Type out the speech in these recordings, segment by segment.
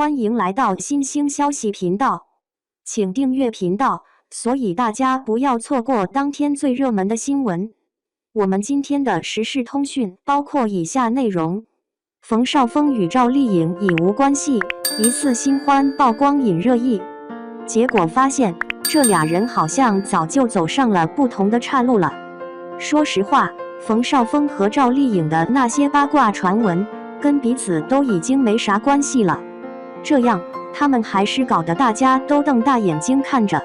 欢迎来到新兴消息频道，请订阅频道，所以大家不要错过当天最热门的新闻。我们今天的时事通讯包括以下内容：冯绍峰与赵丽颖已无关系，疑似新欢曝光引热议，结果发现这俩人好像早就走上了不同的岔路了。说实话，冯绍峰和赵丽颖的那些八卦传闻跟彼此都已经没啥关系了，这样他们还是搞得大家都瞪大眼睛看着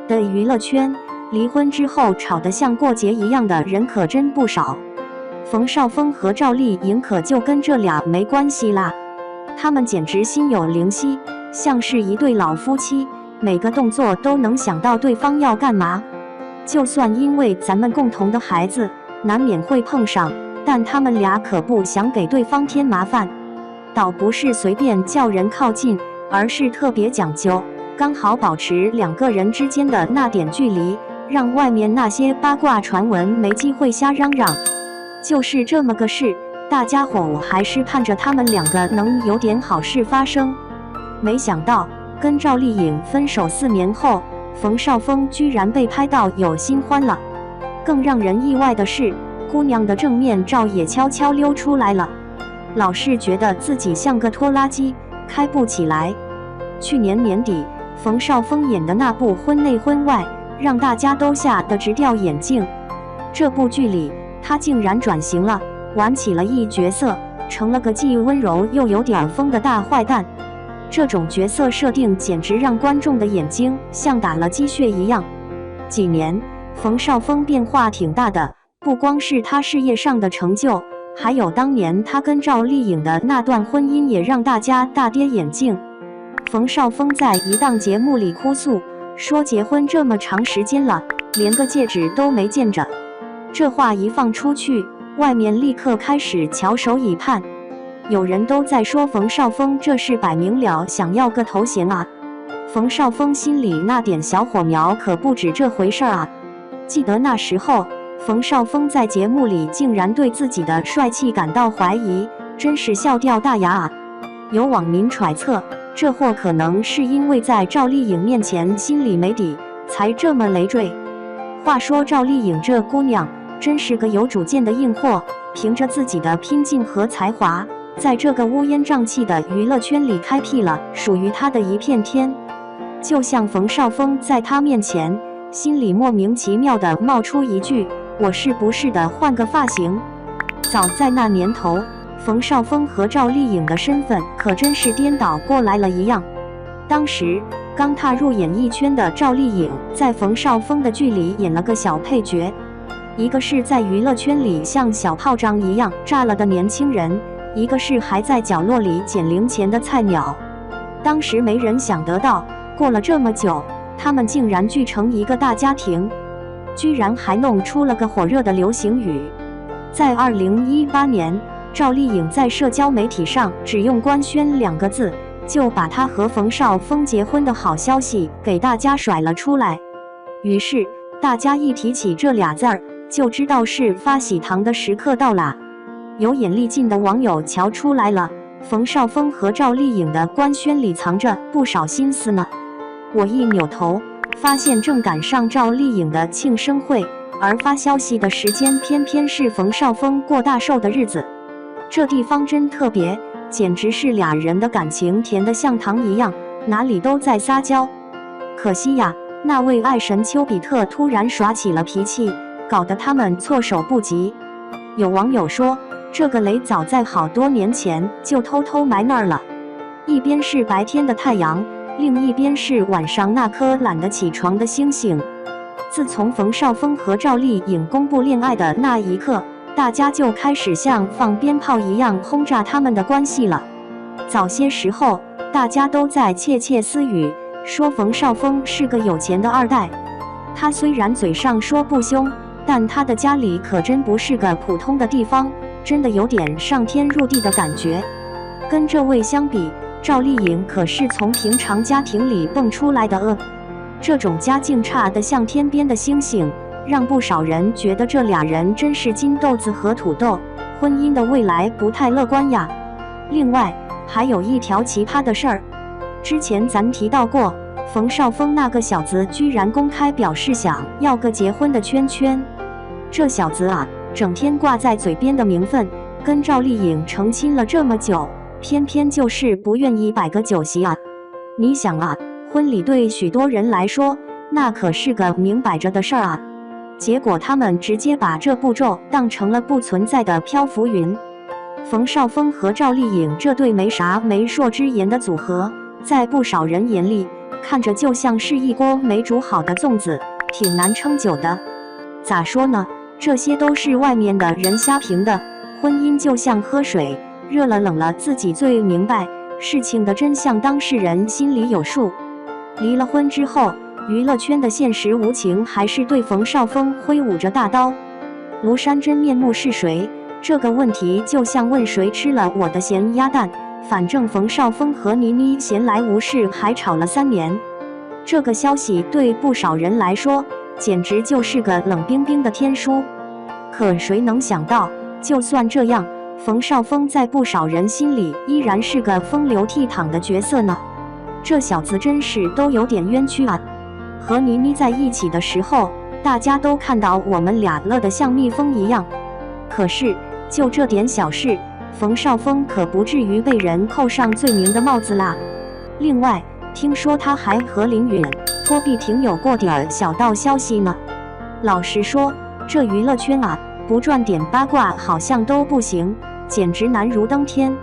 的娱乐圈，离婚之后吵得像过节一样的人可真不少。冯绍峰和赵丽颖可就跟这俩没关系啦，他们简直心有灵犀，像是一对老夫妻，每个动作都能想到对方要干嘛。就算因为咱们共同的孩子难免会碰上，但他们俩可不想给对方添麻烦，倒不是随便叫人靠近，而是特别讲究，刚好保持两个人之间的那点距离，让外面那些八卦传闻没机会瞎嚷嚷。就是这么个事，大家伙还是盼着他们两个能有点好事发生。没想到跟赵丽颖分手4年后，冯绍峰居然被拍到有新欢了。更让人意外的是，姑娘的正面照也悄悄溜出来了，老是觉得自己像个拖拉机，开不起来。去年年底，冯绍峰演的那部《婚内婚外》让大家都吓得直掉眼镜。这部剧里，他竟然转型了，玩起了一角色，成了个既温柔又有点疯的大坏蛋。这种角色设定简直让观众的眼睛像打了鸡血一样。几年，冯绍峰变化挺大的，不光是他事业上的成就，还有当年他跟赵丽颖的那段婚姻也让大家大跌眼镜。冯绍峰在一档节目里哭诉，说结婚这么长时间了，连个戒指都没见着。这话一放出去，外面立刻开始翘首以盼。有人都在说冯绍峰这是摆明了想要个头衔啊，冯绍峰心里那点小火苗可不止这回事啊。记得那时候，冯绍峰在节目里竟然对自己的帅气感到怀疑，真是笑掉大牙啊。有网民揣测，这货可能是因为在赵丽颖面前心里没底，才这么累赘。话说赵丽颖这姑娘真是个有主见的硬货，凭着自己的拼劲和才华，在这个乌烟瘴气的娱乐圈里开辟了属于她的一片天。就像冯绍峰在她面前，心里莫名其妙地冒出一句：“我是不是得换个发型？”早在那年头，冯绍峰和赵丽颖的身份可真是颠倒过来了一样。当时刚踏入演艺圈的赵丽颖，在冯绍峰的剧里演了个小配角，一个是在娱乐圈里像小炮仗一样炸了的年轻人，一个是还在角落里捡零钱的菜鸟。当时没人想得到，过了这么久，他们竟然聚成一个大家庭，居然还弄出了个火热的流行语。在2018年，赵丽颖在社交媒体上只用官宣2个字，就把她和冯绍峰结婚的好消息给大家甩了出来。于是大家一提起这俩字儿，就知道是发喜糖的时刻到啦。有眼力劲的网友瞧出来了，冯绍峰和赵丽颖的官宣里藏着不少心思呢。我一扭头，发现正赶上赵丽颖的庆生会，而发消息的时间偏偏是冯绍峰过大寿的日子。这地方真特别，简直是俩人的感情甜得像糖一样，哪里都在撒娇。可惜呀，那位爱神丘比特突然耍起了脾气，搞得他们措手不及。有网友说，这个雷早在好多年前就偷偷埋那儿了，一边是白天的太阳，另一边是晚上那颗懒得起床的星星。自从冯绍峰和赵丽颖公布恋爱的那一刻，大家就开始像放鞭炮一样轰炸他们的关系了。早些时候，大家都在窃窃私语，说冯绍峰是个有钱的二代。他虽然嘴上说不凶，但他的家里可真不是个普通的地方，真的有点上天入地的感觉。跟这位相比，赵丽颖可是从平常家庭里蹦出来的这种家境差得像天边的星星，让不少人觉得这俩人真是金豆子和土豆，婚姻的未来不太乐观呀。另外，还有一条奇葩的事儿，之前咱提到过，冯绍峰那个小子居然公开表示想要个结婚的圈圈。这小子啊，整天挂在嘴边的名分，跟赵丽颖成亲了这么久，偏偏就是不愿意摆个酒席啊。你想啊，婚礼对许多人来说，那可是个明摆着的事儿啊。结果他们直接把这步骤当成了不存在的漂浮云。冯绍峰和赵丽颖这对没啥媒妁之言的组合，在不少人眼里，看着就像是一锅没煮好的粽子，挺难撑久的。咋说呢？这些都是外面的人瞎评的。婚姻就像喝水，热了冷了，自己最明白。事情的真相，当事人心里有数。离了婚之后，娱乐圈的现实无情还是对冯绍峰挥舞着大刀。庐山真面目是谁？这个问题就像问谁吃了我的咸鸭蛋。反正冯绍峰和倪妮闲来无事还吵了3年。这个消息对不少人来说，简直就是个冷冰冰的天书。可谁能想到，就算这样，冯绍峰在不少人心里依然是个风流倜傥的角色呢？这小子真是都有点冤屈啊！和倪妮在一起的时候，大家都看到我们俩乐得像蜜蜂一样。可是，就这点小事，冯绍峰可不至于被人扣上罪名的帽子啦。另外，听说他还和林允、郭碧婷有过点小道消息呢。老实说，这娱乐圈啊，不赚点八卦好像都不行，简直难如登天。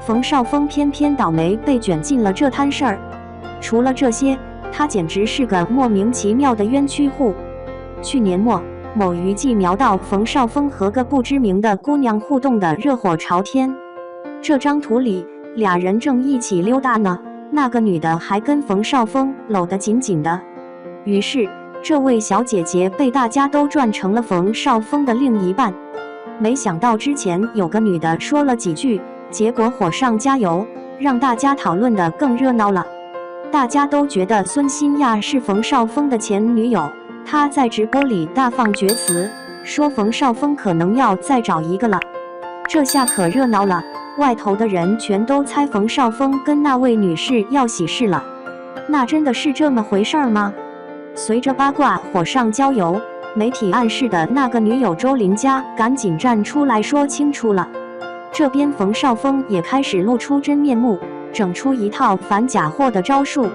冯绍峰偏偏倒霉被卷进了这摊事儿。除了这些，他简直是个莫名其妙的冤屈户。去年末，某娱记瞄到冯绍峰和个不知名的姑娘互动的热火朝天。这张图里，俩人正一起溜达呢，那个女的还跟冯绍峰搂得紧紧的。于是，这位小姐姐被大家都转成了冯绍峰的另一半。没想到之前有个女的说了几句，结果火上加油，让大家讨论得更热闹了。大家都觉得孙欣亚是冯绍峰的前女友，她在直播里大放厥词，说冯绍峰可能要再找一个了。这下可热闹了，外头的人全都猜冯绍峰跟那位女士要喜事了。那真的是这么回事吗？随着八卦火上浇油，媒体暗示的那个女友周琳佳赶紧站出来说清楚了。这边冯绍峰也开始露出真面目，整出一套反假货的招数。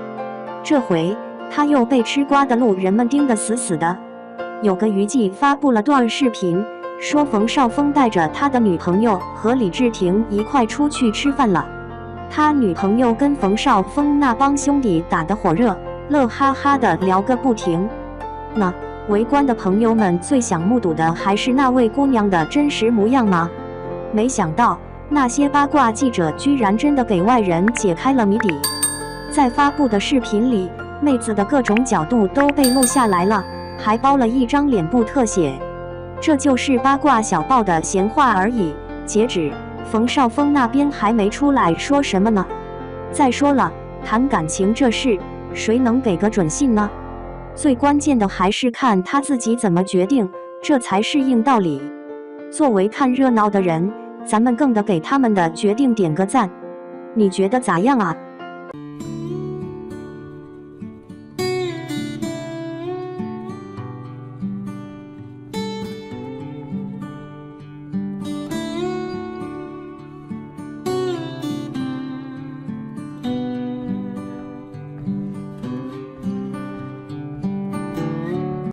这回他又被吃瓜的路人们盯得死死的。有个娱记发布了段视频，说冯绍峰带着他的女朋友和李治廷一块出去吃饭了。他女朋友跟冯绍峰那帮兄弟打得火热，乐哈哈的聊个不停。那围观的朋友们最想目睹的还是那位姑娘的真实模样吗？没想到那些八卦记者居然真的给外人解开了谜底。在发布的视频里，妹子的各种角度都被录下来了，还包了一张脸部特写。这就是八卦小报的闲话而已。截止，冯绍峰那边还没出来说什么呢。再说了，谈感情这事，谁能给个准信呢？最关键的还是看他自己怎么决定，这才是硬道理。作为看热闹的人，咱们更得给他们的决定点个赞。你觉得咋样啊？